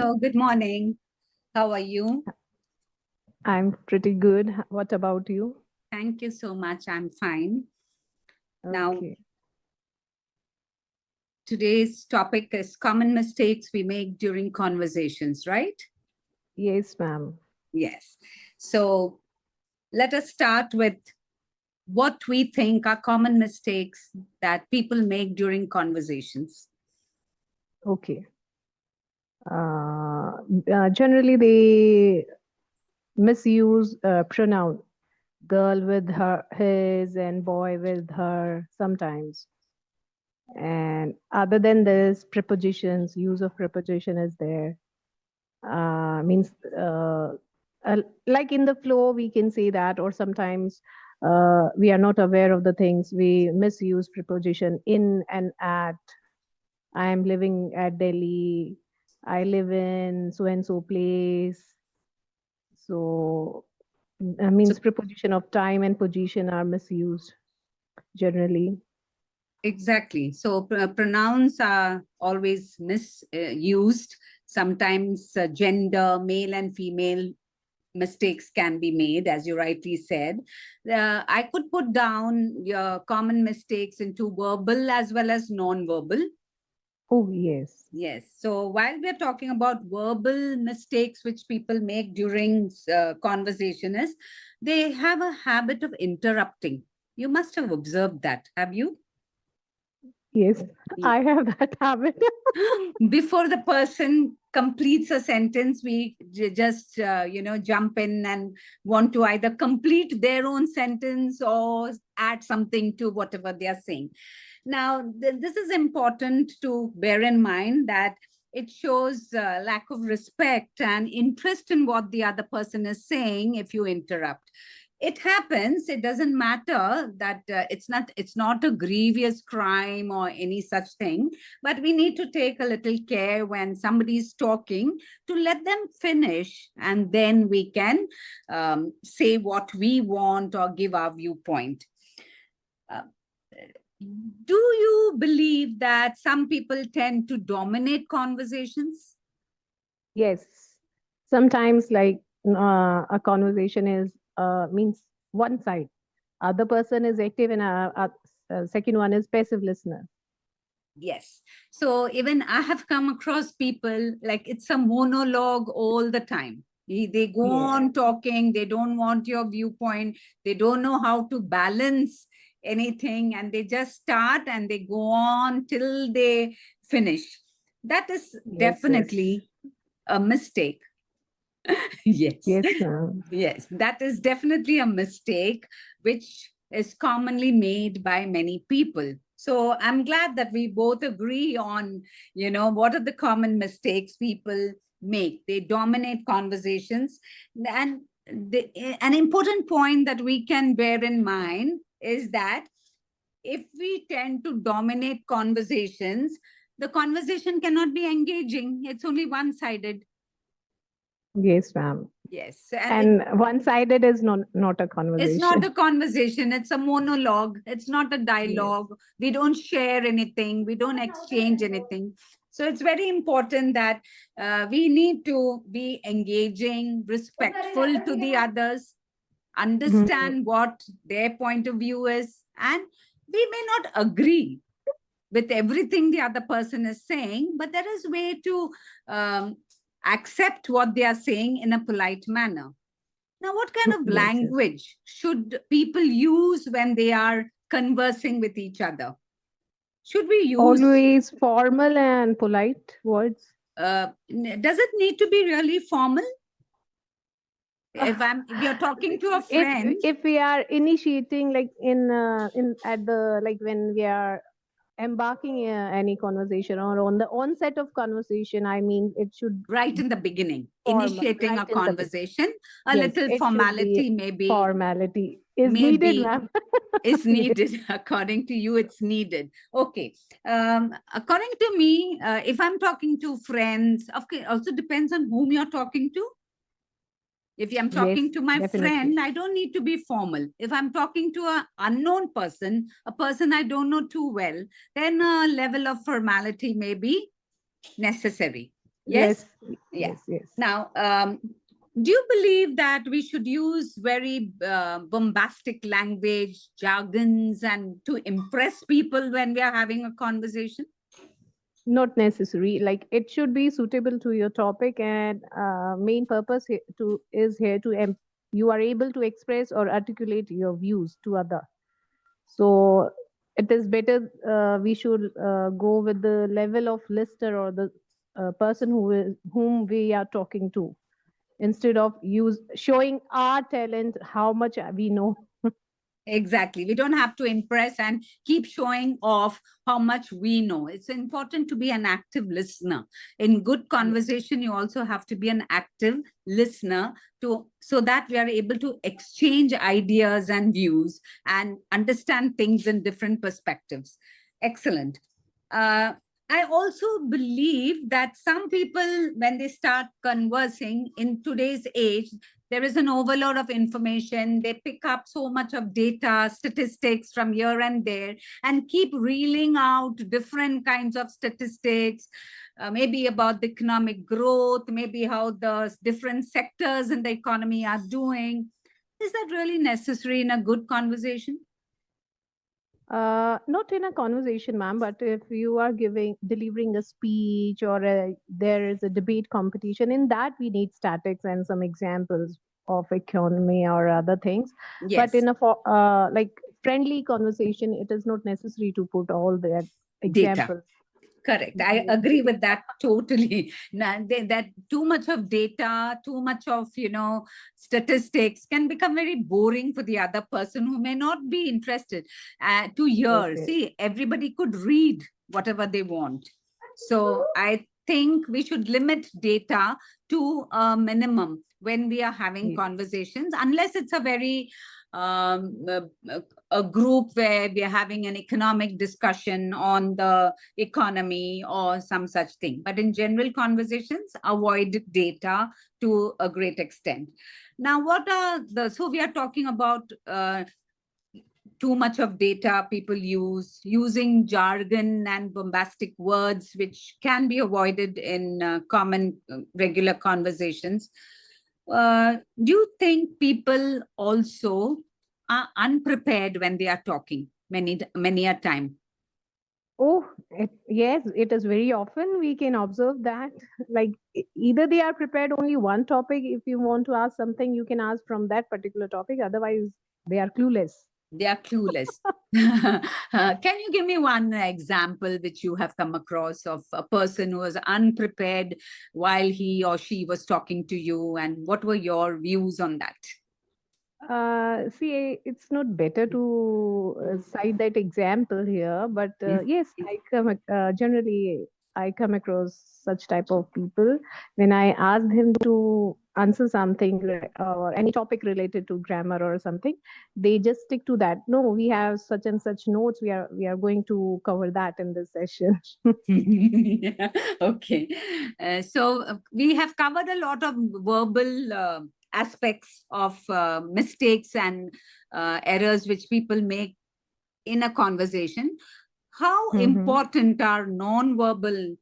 Hello, good morning. How are you? I'm pretty good. What about you? Thank you so much. I'm fine. Now, Okay. today's topic is common mistakes we make during conversations, right? Yes, ma'am. Yes. So let us start with what we think are common mistakes that people make during conversations. Okay. Generally, they misuse pronoun girl with her, his, and boy with her sometimes. And other than this, prepositions, use of preposition is there. Means like in the flow, we can say that, or sometimes we are not aware of the things. We misuse preposition in and at. I am living at Delhi. I live in so and so place. So, So means preposition of time and position are misused generally. exactly. So pronouns are always misused. Sometimes gender, male and female mistakes can be made, as you rightly said. I could put down your common mistakes into verbal as well as non-verbal. Oh, yes. Yes. So while we're talking about verbal mistakes which people make during conversation is they have a habit of interrupting. You must have observed that, have you? Yes, I have that habit. Before the person completes a sentence, we just jump in and want to either complete their own sentence or add something to whatever they are saying. Now this is important to bear in mind, that it shows lack of respect and interest in what the other person is saying if you interrupt. It happens. It doesn't matter that it's not a grievous crime or any such thing, but we need to take a little care when somebody is talking to let them finish, and then we can say what we want or give our viewpoint. Uh, do you believe that some people tend to dominate conversations? Yes. Sometimes, like a conversation is means one side. Other person is active, and second one is passive listener. Yes. So even I have come across people like it's a monologue all the time. They go Yeah. on talking, they don't want your viewpoint, they don't know how to balance anything, and they just start and they go on till they finish. That is Yes. Yes. definitely a mistake. Yes. Yes, ma'am. Yes, that is definitely a mistake which is commonly made by many people. So I'm glad that we both agree on, what are the common mistakes people make. They dominate conversations. And an important point that we can bear in mind is that if we tend to dominate conversations, the conversation cannot be engaging. It's only one-sided. Yes, ma'am. Yes, and And one-sided is not a it's not conversation. a conversation, it's a monologue. It's not a Yes. dialogue. We don't share anything, we don't exchange anything. So it's very important that we need to be engaging, respectful to the others, Mhm. understand what their point of view is, and we may not agree with everything the other person is saying, but there is way to um, accept what they are saying in a polite manner. Now, what kind of Yes, yes. language should people use when they are conversing with each other? Should we use, Always formal and polite words. does it need to be really formal? If you're talking to a if friend, if we are initiating, like in at the, like when we are embarking any conversation or on the onset of conversation, I mean, it should right be in the beginning, formal initiating right a in the beginning. conversation, a Yes, little it should be formality formality is needed, maybe ma'am. is Yes. needed. According to you, it's needed. Okay. According to me, if I'm talking to friends, okay, also depends on whom you're talking to. If I'm Yes, talking to my definitely. friend, I don't need to be formal. If I'm talking to an unknown person, a person I don't know too well, then a level of formality may be necessary. Yes? Yes, Yeah. yes, yes. Now, do you believe that we should use very bombastic language, jargons, and to impress people when we are having a conversation? Not necessary. Like it should be suitable to your topic, and main purpose to is here to you are able to express or articulate your views to other. So it is better we should go with the level of listener or the person whom we are talking to, instead of use showing our talent, how much we know. Exactly. We don't have to impress and keep showing off how much we know. It's important to be an active listener. In good Yes, conversation, you also have to be an active listener to so that we are able to exchange ideas and views and understand things in different perspectives. Excellent. Uh, I also believe that some people, when they start conversing in today's age, there is an overload of information. They pick up so much of data, statistics from here and there, and keep reeling out different kinds of statistics, maybe about the economic growth, maybe how the different sectors in the economy are doing. Is that really necessary in a good conversation? not in a conversation, ma'am, but if you are delivering a speech, or there is a debate competition, in that we need statics and some examples of economy or other things. But Yes, in a like friendly conversation, it is not necessary to put all that data. examples. Correct. I agree with that totally. That too much of data, too much of, statistics can become very boring for the other person who may not be interested to Yes, hear. yes, See, everybody could read whatever they want. So I think we should limit data to a minimum when we are having yes. conversations, unless it's a very um, uh, a group where we are having an economic discussion on the economy or some such thing. But in general conversations, avoid data to a great extent. Now, so we are talking about too much of data people using jargon and bombastic words, which can be avoided in common regular conversations. Do you think people also are unprepared when they are talking many a time? Oh, yes, it is very often we can observe that. Like either they are prepared only one topic. If you want to ask something, you can ask from that particular topic. Otherwise, they are clueless. They are clueless. Can you give me one example which you have come across of a person who was unprepared while he or she was talking to you, and what were your views on that? See, it's not better to cite that example here, but Hmm? yes, generally I come across such type of people. When I ask him to answer something or any topic related to grammar or something, they just stick to that. No, we have such and such notes. We are going to cover that in this session. Yeah, okay. So we have covered a lot of verbal aspects of mistakes and errors which people make in a conversation. How Hmm. important are non-verbal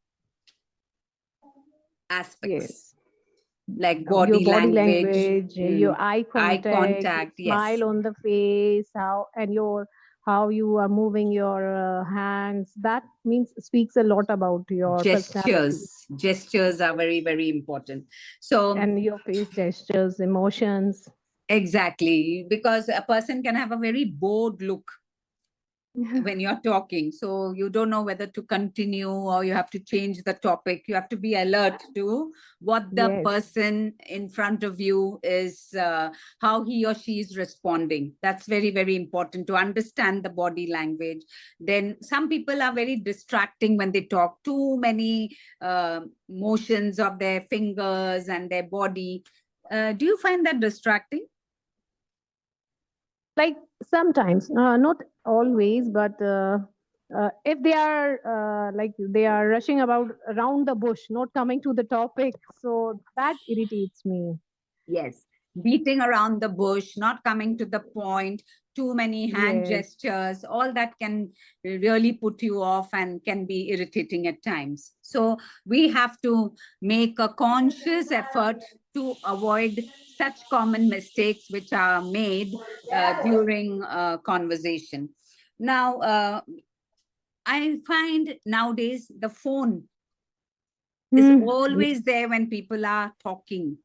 aspects Yes. like Your body body language, language, your eye eye contact, your contact? Yes, smile on the face, how you are moving your hands. That means speaks a lot about your personality gestures are very, very important. So and your face gestures, emotions. exactly, because a person can have a very bored look when you're talking, so you don't know whether to continue or you have to change the topic. You have to be alert to what the Yes, person in front of you is, how he or she is responding. That's very, very important to understand the body language. Then some people are very distracting when they talk, too many motions of their fingers and their body. Do you find that distracting? like sometimes, not always, but if they are like they are rushing about around the bush, not coming to the topic, so that irritates me. Yes, beating around the bush, not coming to the point, too many hand Yes. gestures, all that can really put you off and can be irritating at times. So we have to make a conscious effort to avoid such common mistakes which are made during conversation. Now, I find nowadays the phone is Hmm. always there when people are talking.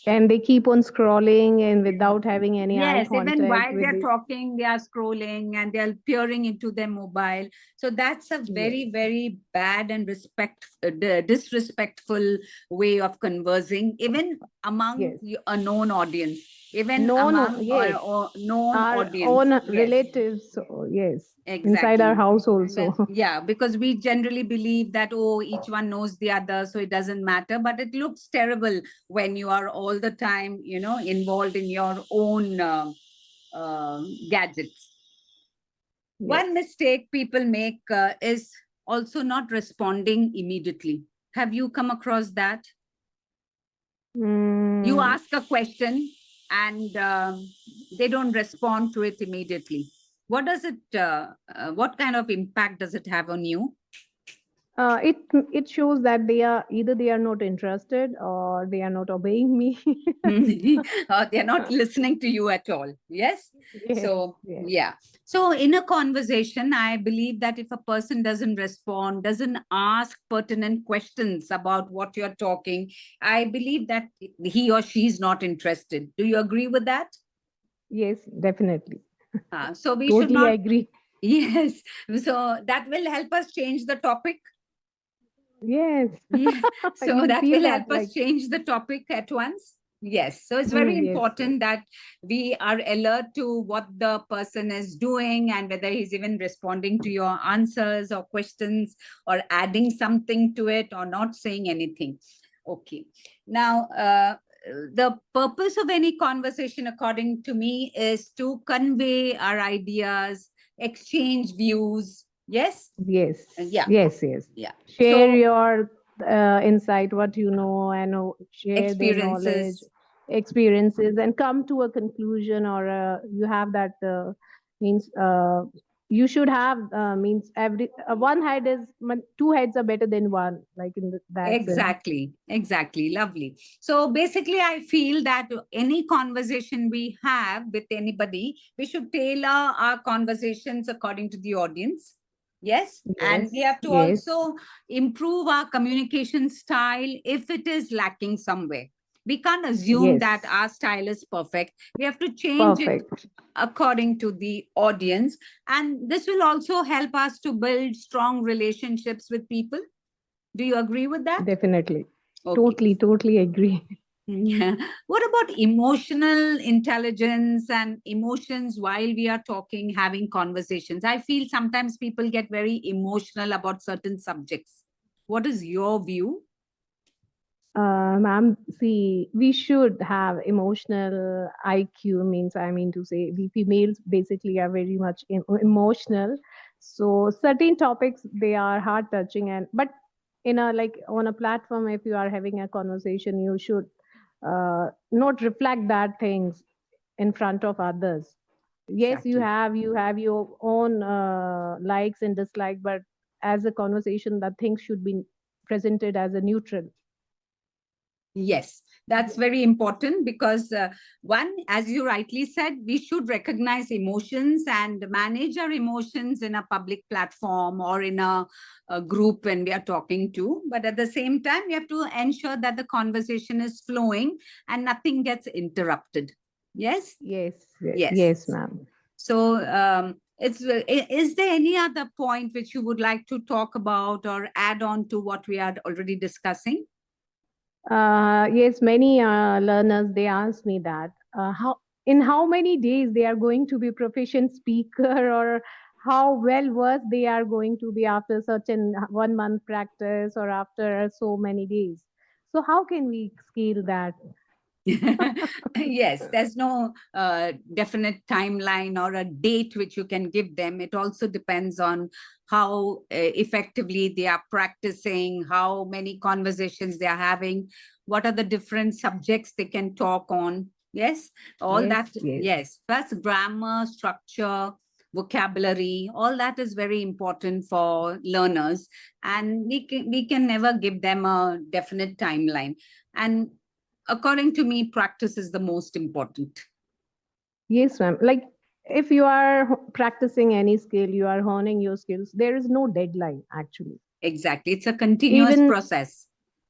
And they keep on scrolling and without having any eye Yes, even contact while with they're the. talking, they are scrolling and they're peering into their mobile. So that's a Yes. very, very bad and disrespectful way of conversing, even among Yes. a known audience, even No, no, among yes. known Our audience. own Yes. relatives, so yes. Inside our Exactly. house also. Yeah, because we generally believe that, oh, each one knows the other, so it doesn't matter. But it looks terrible when you are all the time, involved in your own gadgets. Yes. One mistake people make is also not responding immediately. Have you come across that? You Mm, ask a question and they don't respond to it immediately. What kind of impact does it have on you? it it shows that they are either they are not interested or they are not obeying me. They're not listening to you at all. Yes. Yes, So, yes, yeah. So, in a conversation, I believe that if a person doesn't respond, doesn't ask pertinent questions about what you're talking, I believe that he or she is not interested. Do you agree with that? yes, definitely. So, we should Totally not, agree. yes. So, that will help us change the topic. Yes. Yeah. So You that feel will that help us like, change the topic at once. Yes. So it's very yes, yes, important that we are alert to what the person is doing and whether he's even responding to your answers or questions or adding something to it or not saying anything. Okay. Now, the purpose of any conversation, according to me, is to convey our ideas, exchange views. Yes. yes, Yeah. yes, yes. Yeah. Share So your insight, what you know, and share their knowledge, experiences. experiences, and come to a conclusion, or you have that means you should have means every one head is two heads are better than one, like in that sense. Exactly, exactly. Lovely. So basically, I feel that any conversation we have with anybody, we should tailor our conversations according to the audience. Yes. And we Yes, have to yes, also improve our communication style if it is lacking somewhere. We can't assume that yes, our style is perfect. We have to change it perfect. according to the audience. And this will also help us to build strong relationships with people. Do you agree with that? Definitely. Okay. Totally, totally agree. Yeah. What about emotional intelligence and emotions while we are talking, having conversations? I feel sometimes people get very emotional about certain subjects. What is your view? Ma'am, see, we should have emotional IQ, means I mean to say, we females basically are very much emotional. So certain topics they are heart touching, and but in a like on a platform, if you are having a conversation, you should not reflect that things in front of others. Yes, Exactly. you have your own likes and dislikes, but as a conversation, that things should be presented as a neutral. Yes, that's very important because one, as you rightly said, we should recognize emotions and manage our emotions in a public platform or in a group when we are talking to. But at the same time, we have to ensure that the conversation is flowing and nothing gets interrupted. Yes? Yes, Yes. yes, ma'am. So, is there any other point which you would like to talk about or add on to what we are already discussing? Yes, many learners they ask me that how in how many days they are going to be proficient speaker or how well versed they are going to be after such an 1 month practice or after so many days. So how can we scale that? Yes, there's no definite timeline or a date which you can give them. It also depends on how effectively they are practicing, how many conversations they are having, what are the different subjects they can talk on. Yes, all Yes, that. yes. Yes, plus grammar, structure, vocabulary, all that is very important for learners, and we can never give them a definite timeline. And according to me, practice is the most important. Yes, ma'am. Like if you are practicing any skill, you are honing your skills, there is no deadline actually. Exactly, it's a continuous Even process.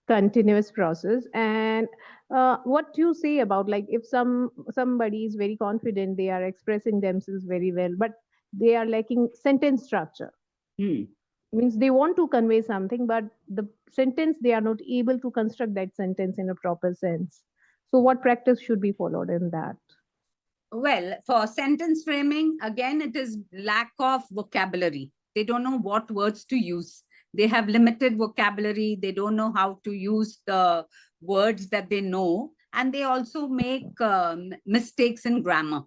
continuous process. And what you say about, like, if somebody is very confident, they are expressing themselves very well, but they are lacking sentence structure. Hmm. Means they want to convey something, but the sentence, they are not able to construct that sentence in a proper sense. So what practice should be followed in that? Well, for sentence framing, again, it is lack of vocabulary. They don't know what words to use. They have limited vocabulary. They don't know how to use the words that they know. And they also make mistakes in grammar.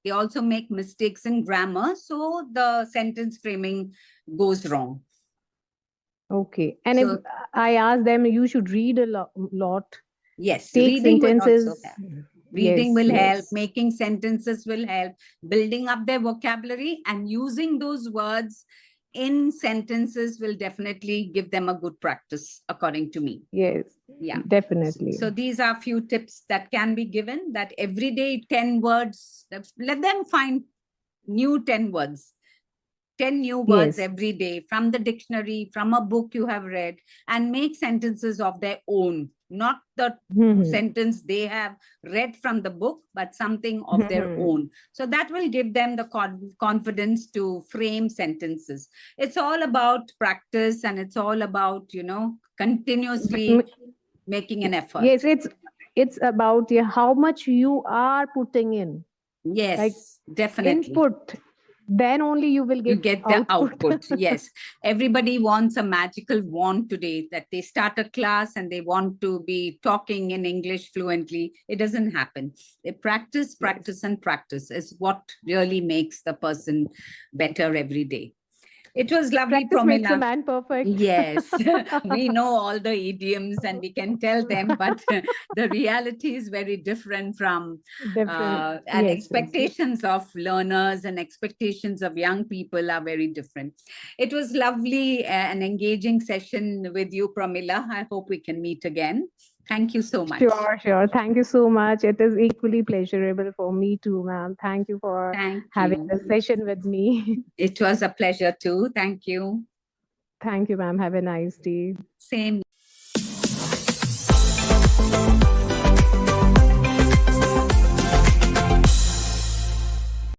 They also make mistakes in grammar. So the sentence framing goes wrong. Okay. And if So, I ask them, you should read a lot, yes, take reading will also sentences. help. Reading Yes, will help, yes, making sentences will help, building up their vocabulary and using those words in sentences will definitely give them a good practice, according to me. yes, Yeah. definitely. So these are few tips that can be given, that every day 10 words, let them find new 10 words. 10 new words Yes. every day from the dictionary, from a book you have read, and make sentences of their own, not the Mhm. sentence they have read from the book, but something of their Mhm. own. So that will give them the confidence to frame sentences. It's all about practice, and it's all about, continuously M- making an effort. Yes, it's about, yeah, how much you are putting in. Like Yes, definitely. input, then only you will You get get the output. output. Yes, everybody wants a magical wand today, that they start a class and they want to be talking in English fluently. It doesn't happen. They practice, Yes. practice, and practice is what really makes the person better every day. It was lovely, Practice makes a Promila. man perfect. Yes, we know all the idioms and we can tell them, but the reality is very different from Different. and Yes, yes. expectations of learners and expectations of young people are very different. It was lovely, an engaging session with you, Pramila. I hope we can meet again. Thank you so much. Sure, sure. Thank you so much. It is equally pleasurable for me too, ma'am. Thank you for Thank having you. this session with me. It was a pleasure too. Thank you. Thank you, ma'am. Have a nice day. Same.